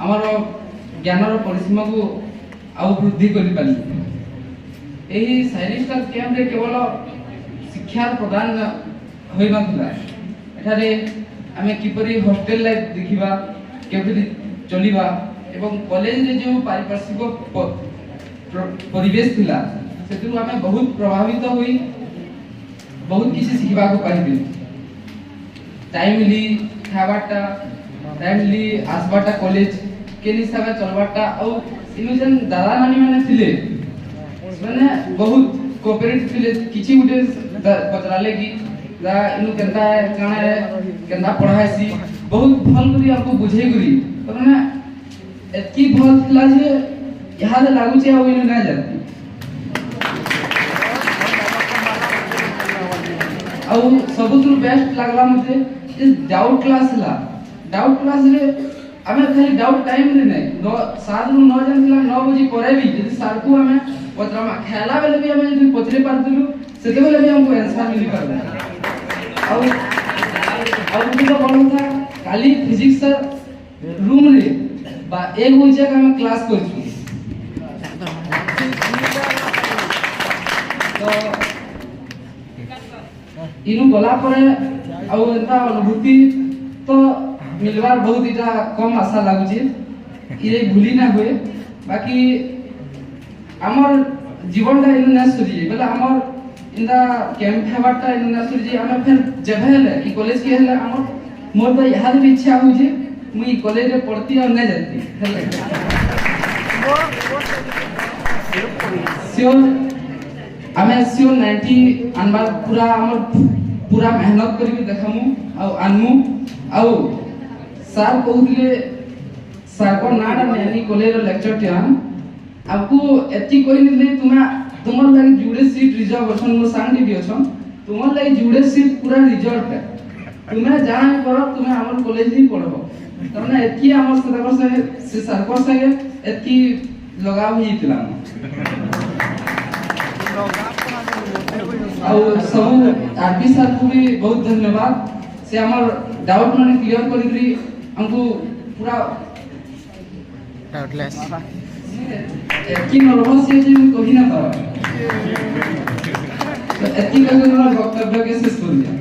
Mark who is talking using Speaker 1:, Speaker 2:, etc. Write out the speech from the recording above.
Speaker 1: आमर ज्ञानर परिसीमा को आउ वृद्धि कर पारि। एही साइनिस्टार कैंप रे केवल शिक्षा प्रदान होई नथला, एठारे आमे किपरि हॉस्टल लाइफ देखिबा, केपरि चलिबा एवं कॉलेज रे जो पारिपार्श्विक परिवेश थिला सेतु आमे बहुत प्रभावित होई बहुत किसी शिखबा को पाइबे। टाइमली खाबाटा, टाइमली आसबाटा कॉलेज के हिसाब चलबाटा और इनुजन दादा नानी माने थिले माने बहुत कोऑपरेटिव थिले। किछि गुटे पचराले कि दा इनु केनता है काना है केनता पढ़ाइसी बहुत भल करी आपको बुझे करी तो ना एतकी भल थिला जे यहां से लागू छै आ इनु ना जाती और सबुतु बेस्ट लागला मते इस डाउट क्लास ला। डाउट क्लास रे हमें खाली डाउट टाइम रे नै 7 रु 9 जन थिला 9 बजे करे भी यदि सर को हमें पत्रमा खेला बेले भी हमें यदि पत्रे पारदलु सेते बेले भी हमको आंसर मिली पारला। और तो बड़ था खाली फिजिक्स रूम रे बा 1 बजे का हम क्लास करछु तो इनु गला परे आउ एता अनुभूति तो मिलवार बहुत इटा कम आशा लागु जे इरे भूली ना होए। बाकी हमर जीवनटा इनु ना सरी बेला हमर इंदा कैंप हेबाटा इनु ना सरी हम फिर जेभेले ई कॉलेज के हेले हमर मोर तो याद भी इच्छा हो जे मुई कॉलेज रे पढ़ती और ना जाती सियोर हमें सियोर 90 अनबार पूरा हमर पूरा मेहनत करके देखामु आ आनमु आ सर कहले सर को नाडा नैनी कॉलेज रो लेक्चर टियान आपको एती कोई नहीं तुमर लागि जुड़े सीट रिजर्वेशन मो सांग भी अछन तुमर लागि जुड़े सीट पूरा रिजर्व है तुम्हें जाना करो तुम्हें हमर कॉलेज ही पढ़बो तमने एती हमर से सर को संगे एती लगाव हितला और सब आरबी सर को भी बहुत धन्यवाद से हमर डाउट माने क्लियर करी हमको पूरा
Speaker 2: डाउटलेस
Speaker 1: कि नर्वस है जे कहि ना पावा तो एती करके वक्तव्य के शेष कर दिया।